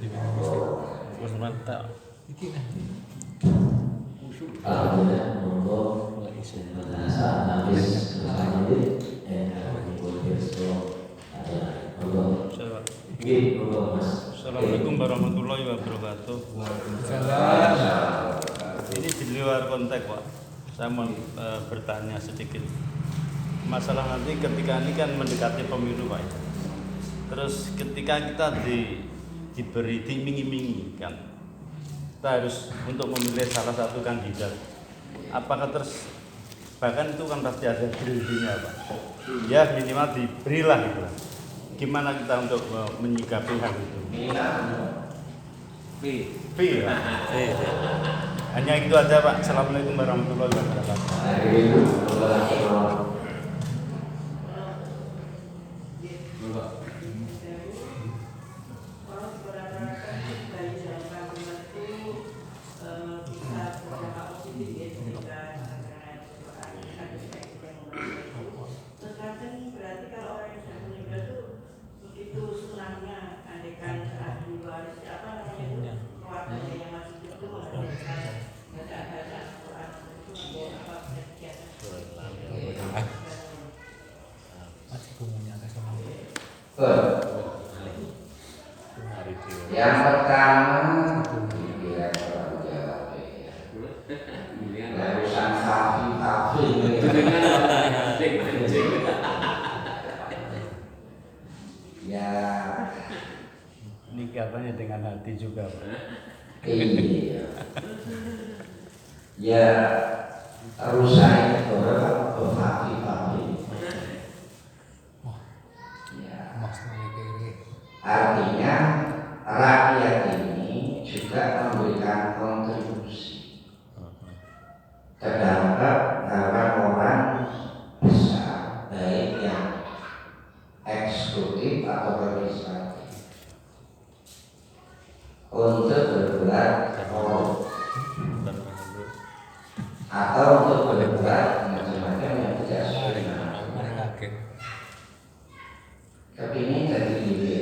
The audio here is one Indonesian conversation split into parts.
Wis mantap. Iki nah. Alhamdulillah, monggo bahasa habis ini Assalamualaikum warahmatullahi wabarakatuh. Salam. Ini di luar konteks, Pak. Saya mau bertanya sedikit. Masalah nanti ketika ini kan mendekati pemilu, Pak. Terus ketika kita diberi diiming-imingi kan, kita harus untuk memilih salah satu kandidat. Apakah terus bahkan itu kan pasti ada deal-dealnya, Pak. Ya minimal diberilah gitu. Gimana kita untuk menyikapi hal itu? B ya? Hanya itu aja, Pak. Assalamualaikum warahmatullahi wabarakatuh. Yang pertama urusan kafi ya Ini katanya dengan hati juga, Pak. iya ya urusan itu kafi artinya rakyat ini juga memberikan kontribusi terhadap orang besar, baik yang eksekutif atau legislatif, untuk berbuat atau untuk berbuat macam-macam yang tidak sesuai dengan kepingin jadi diri.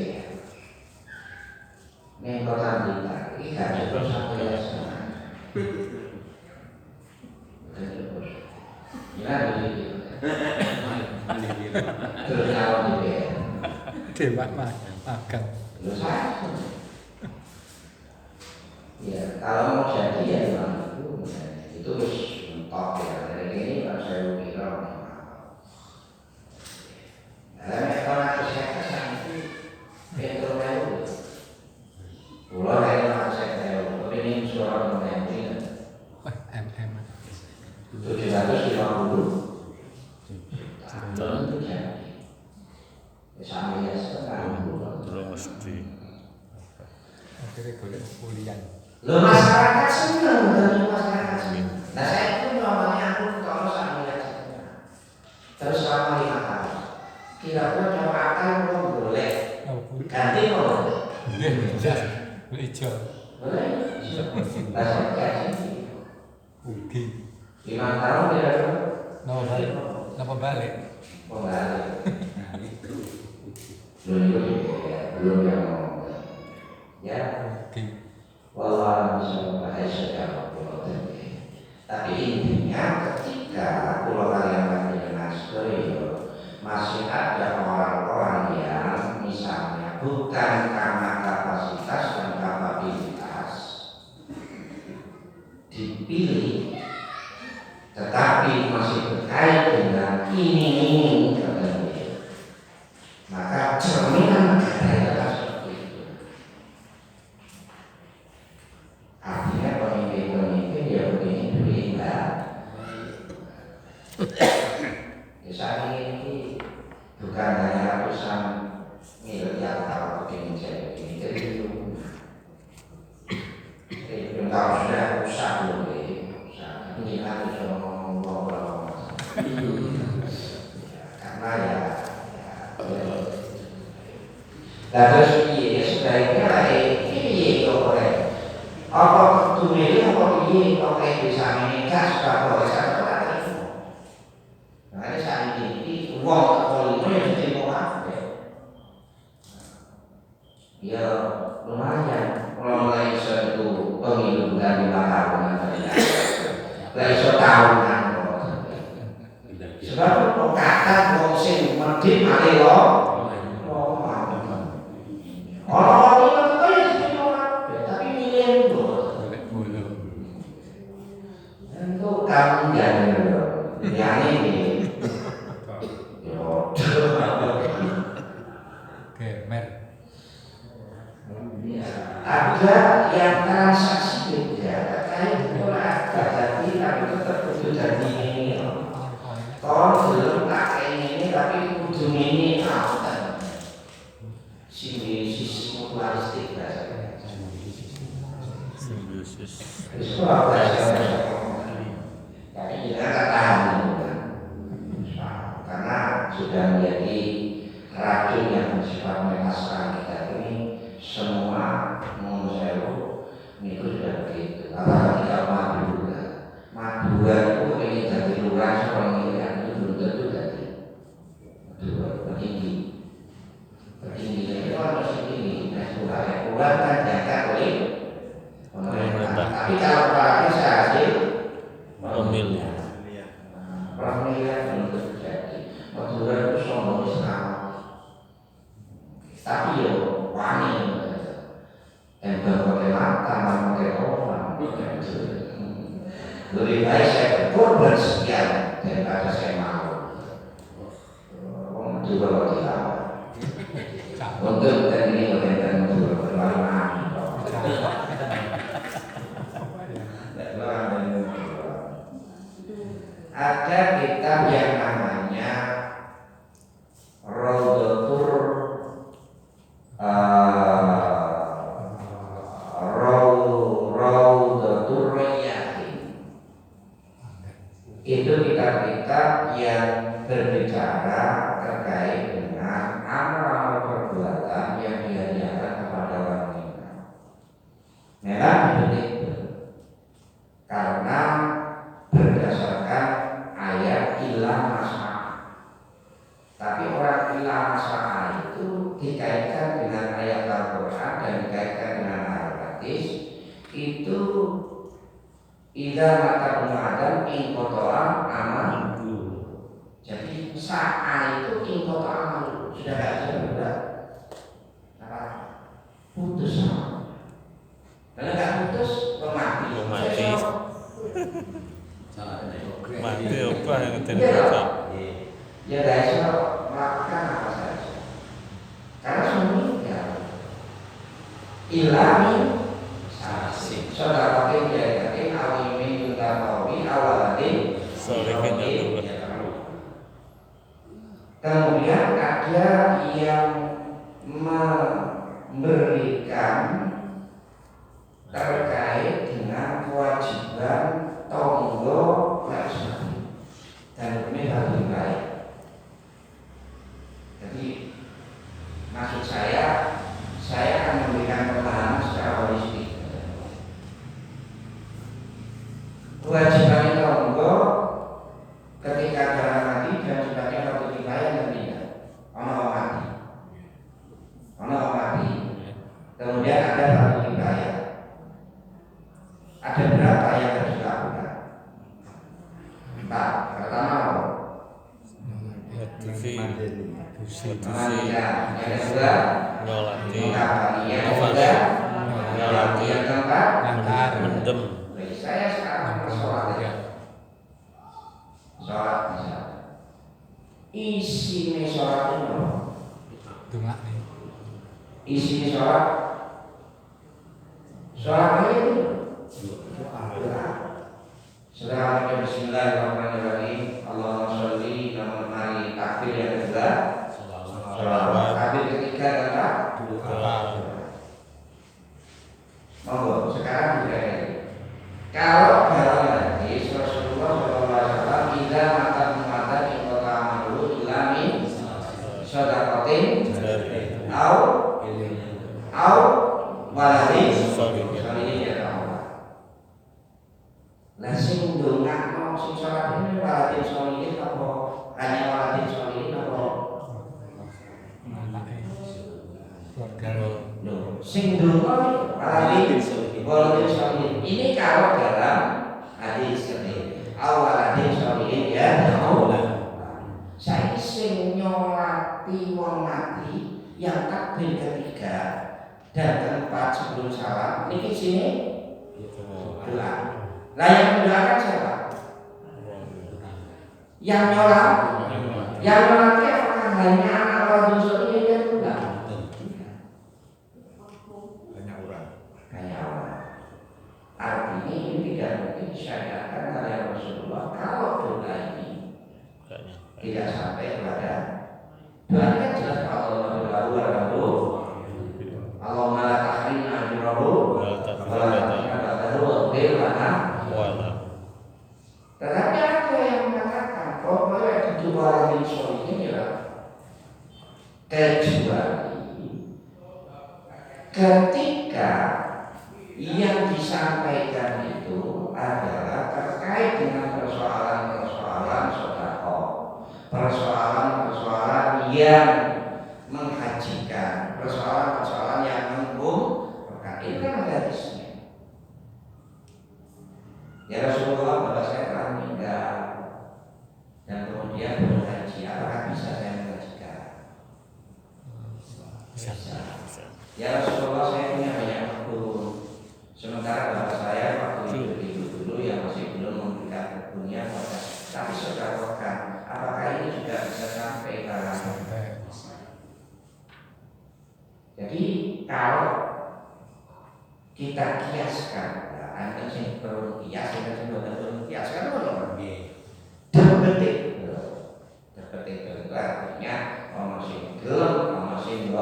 Ini kota Blitar, ini gak cukup satu ya sama. Gila diri. Terus kalau diri. Demak makan. Lu satu. Ya kalau mau jadi ya memang itu harus mentok ya. Dari ini kan saya kira. Nah, kalau saya kesan Petro Melu. Pulau lain saya tahu, tapi ini suara mengenai MM 750 tahun itu jadi sampai ya sekarang Terus akhirnya boleh kuliah. lo masyarakat senang dan masyarakat senang. Nah saya itu namanya aku kalau sampai ya terus selama 5 tahun kira-kira nyawa akal belum boleh ganti boleh Ijo. boleh bahasa kaji Ugi. 5 tahun ya Napa balik? Napa balik? kembali belum yang mau ya Ugi. walau bisa membaca secara pulau tapi intinya ketika pulau Kalimantan dengan Nasdeo masih ada orang-orang yang misalnya bukan karena kapasitas dan kapabilitas dipilih, tetapi masih terkait dengan ini maka cerminan negara adalah seperti itu. Artinya pemimpin-pemimpin ya begini enggak. Misalnya ini bukan hanya ratusan miliar kalau begini jadi begini jadi itu kalau sudah rusak boleh kita bisa ngomong karena ya terus iya sebaiknya ini boleh apa tuh apa ini oke bisa menikah sudah boleh satu kali nah ini saat ini uang kalau itu yang diterima apa ya lumayan lumayan. Kalau iso itu pemilu bukan 5 tahunan saja. Lah iso tahunan kok. Sebab kok kata wong sing medhit male lho. Orang itu kan ya semua, tapi milih itu. Itu kamu jangan dulu. Yang ini. Gemer. Ada yang transaksi beda, terkait itu ada jadi tapi tetap kudu jadi ini. Kalau belum tak ini tapi kudu ini apa? Simbiosis mutualistik bahasanya. Simbiosis. Itu apa bahasanya? Tapi kita tak tahu karena sudah menjadi racun yang bersifat mengenaskan kita ini semua menurut itu sudah begitu. Apalagi kalau madu itu ini jadi lurah seorang itu belum tentu jadi petinggi. Petinggi itu harus tinggi. Nah, lurah kan jaga oleh pemerintah. Tapi kalau apalagi sehasil Pemilih. pemilihan belum tentu jadi. Madura itu sombong Islam. Tapi ya wangi. Dan berbagai mata, berbagai orang. Lebih baik saya berkorban sekian daripada saya mau. Madura bagi lawan. Untuk dan ini dan Madura berlari. Ada kitab yang namanya Rawdatur Rayyahin. Itu kitab-kitab yang berbicara terkait dengan amal perbuatan yang diajarkan kepada orang meninggal. Memang begitu. Karena berdasarkan ayat ilah masalah. Tapi orang ilah masalah itu dikaitkan dengan ayat Al-Quran dan dikaitkan dengan hadis itu idza mata Adam in qata'a amal. Jadi saat itu in qata'a amal sudah tidak bisa berbuat apa putus. Kalau nggak putus mati. Mati apa yang terjadi? Ya guys, melakukan apa saja. Karena semuanya ilami saudara kita awimin juga tawi awaladin. Kemudian ada yang memberikan terkait dengan kewajiban tonggo laksana dan ini lebih baik. Jadi maksud saya akan memberikan pemahaman secara holistik. Kewajiban tonggo ketika dalam mati dan sebagai satu kifayah dan tidak. Ono mati. Kemudian ada satu kifayah. Ada berapa yang harus dilakukan? 4. Pertama apa? Yang kedua yang keempat Mendem. saya sekarang sholat misalnya. Isinya sholat itu isinya sholat itu Setelah Bismillahirrahmanirrahim. Allahumma sholli nama takbir yang kedua. Takbir ketiga adalah monggo sekarang juga ini. Kalau dalam hadis Rasulullah SAW idza mata mu'adzan in qata amalu illa min shadaqatin au waladin sholihin yad'ulah. Lah sing ndongakno sing salat ini waladin sholihin apa hanya waladin sholihin apa keluarga sing ndongakno waladin sholihin. Ini kalau dalam hadis ini awaladin sholihin ya saya sing nyolati wong mati yang takbir ketiga dan keempat sebelum salam ini sini doa. Nah yang mendoakan siapa? Yang nyolati apakah hanya anak waladin sholihin ya enggak? Hanya orang. Artinya ini tidak mungkin disyariatkan oleh Rasulullah kalau doa ini tidak sampai kepada doa ini kan jelas Allah Allahumma la tahrimna ajrahu wa la tahrimna ba'dahu tetapi ada yang mengatakan pokoknya itu waladin sholihin ya kecuali ketika yang disampaikan itu adalah terkait dengan persoalan-persoalan sedekah, persoalan-persoalan yang menghajikan, persoalan-persoalan yang mengumpulkan. Itu kan hadisnya. Ya Rasulullah, bapak saya telah meninggal dan kemudian berhaji. Apakah bisa saya menghajikan? Bisa. Ya Rasulullah, saya punya banyak waktu. Sementara bapak saya waktu hidup dulu yang masih belum memberikan dunia pada, tapi sedekahkan. Apakah ini juga bisa sampai ke Jadi kalau kita kiaskan, anda sih perlu kias, kita sih perlu kiaskan dulu. Terbetik itu artinya masih gelap, masih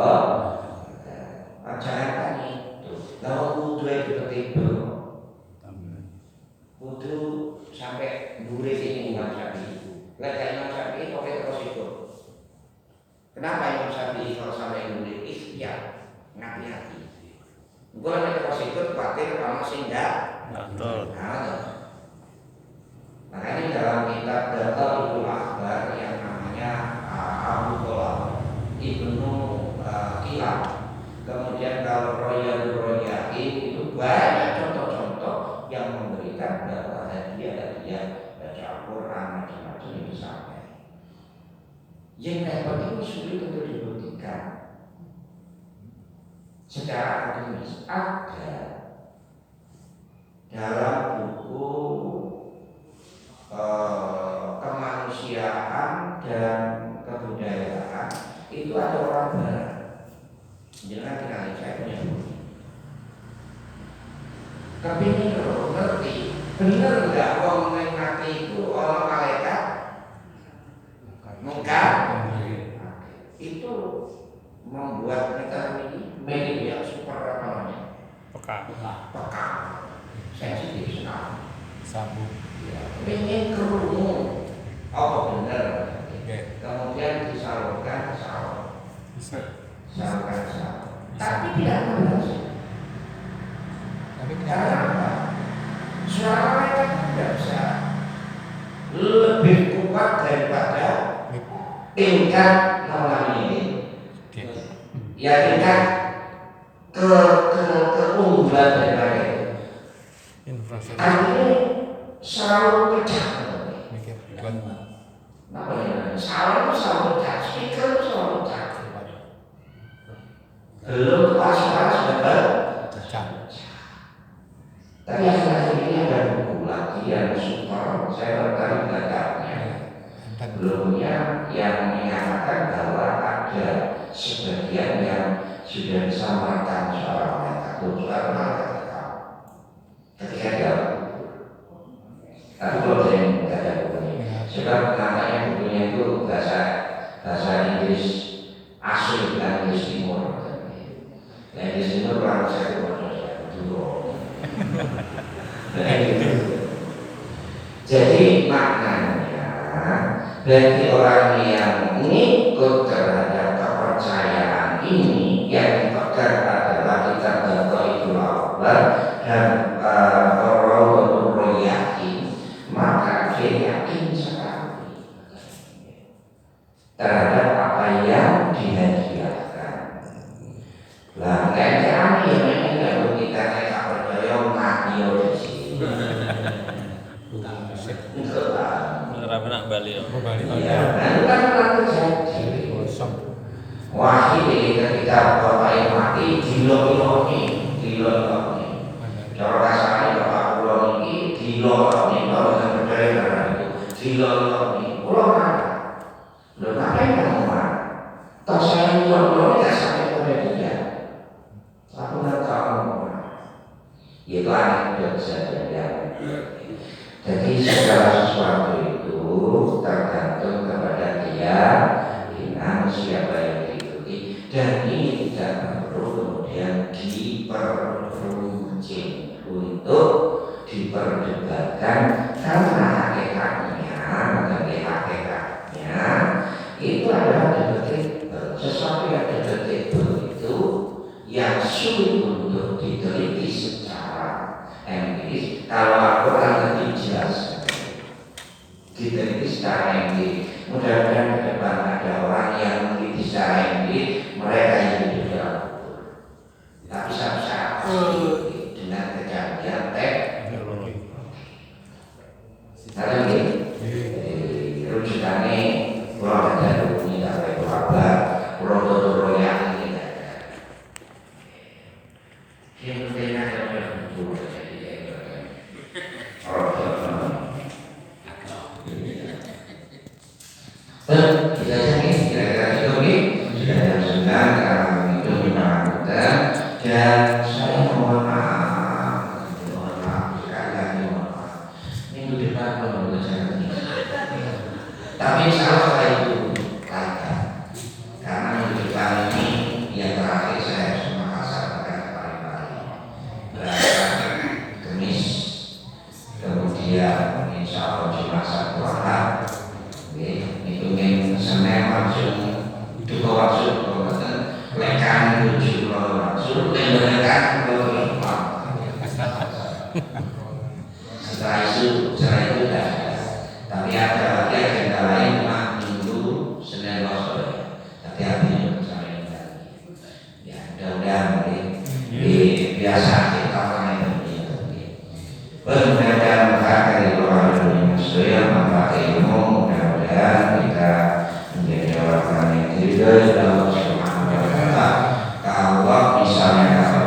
jangan tanya itu. Kalau wudu itu tertidur, wudu sampai dure sini Imam Syafi'i. Lihat Imam Syafi'i pakai terus itu. Kenapa Imam Syafi'i kalau sampai dure ikhtiar, hati-hati. Gue lagi terus itu khawatir kalau masih enggak. Betul. Makanya dalam kitab Dalailul Akhbar yang namanya Abu Thalab Ibnu Kilab, kemudian kalau Royal itu banyak contoh-contoh yang memberikan bahwa hadiah baca Al-Quran macam-macam itu sampai. Yang repot itu sulit untuk dibuktikan secara akademis. Ada dalam buku kemanusiaan dan kebudayaan itu ada orang barat. Jangan kenali saya punya buku. Tapi ini kalau ngerti benar nggak orang mati itu orang malaikat muka itu membuat kita ini media super apa namanya peka sensitif sekali Sambung. pengen kerungu apa benar kemudian disalurkan ke salur salurkan ke salur tapi tidak berhasil. Karena apa? Suara mereka tidak bisa lebih kuat daripada tingkat ini. Ya tingkat keunggulan daripada itu. Artinya selalu pecah. Selalu pecah. Speaker selalu pecah. Belum suara sudah pecah. Tapi akhir-akhir ini ada buku lagi yang super, saya tertarik bacanya. Belumnya yang menyatakan bahwa ada sebagian yang sudah disampaikan seorang malaikat ketika dia tapi kalau saya tidak ada bukunya sebab namanya bukunya itu bahasa Inggris asli dan Inggris Timur. Nah Inggris Timur kalau saya dulu jadi maknanya bagi orang yang ngikut terhadap kepercayaan ini yang dipegang adalah kita Dalailul Akhbar dan orang yakin, maka dia yakin sekali terhadap apa yang dihadiahkan. Lah, kayak kami yang Bali ya. Ke Bali. Iya, nah itu kan pernah terjadi. Kosong. Wah ini ketika bapak yang mati dilo-iloni. Cara kasarnya bapak pulau ini dilo-iloni kalau yang berdaya karena itu dilo-iloni. Pulau mana? Lo ngapain kamu mah? Toh saya pulau tidak sampai pada dia. Aku nggak tahu. Itu anekdot saja. Jadi segala sesuatu itu tergantung kepada keyakinan siapa yang diikuti, dan ini tidak perlu kemudian diperruncing untuk diperdebatkan, karena hakikatnya itu adalah debatable. Sesuatu yang debatable itu yang sulit untuk diteliti secara empiris. Kalau Al-Quran lebih jelas diteliti secara empiris. Mudah-mudahan ke depan ada orang yang meneliti secara empiris, mereka yang hidup dalam kubur. Tapi sama-sama dengan kejadian teknologi. Ada lagi rujukannya kalau ada hubungi sampai kabar Rodo yang ini ada. Yang penting ada betul jadi kita ini kira-kira itu nih sudah jam 9 karena itu memang kita, dan saya mohon maaf sekali lagi mohon maaf minggu depan menurut saya tapi salah itu lancar karena minggu depan ini yang terakhir saya harus Makassar bahkan Pari-Pari berasa Kemis, kemudian insya Allah Jumat Sabtu Ahad itu Senin langsung duka waksud lekan menuju waksud lekan setelah itu dah. Tapi ada lagi agenda lain Minggu Senin Selasa. Hati-hati bersama ini lagi. Ya mudah-mudahan biasa kita akan begini. Mudah-mudahan dari orang Indonesia yang manfaat ilmu, mudah-mudahan kita menjadi orang yang diridhoi oleh Allah Subhanahu wa taala. Kalau misalnya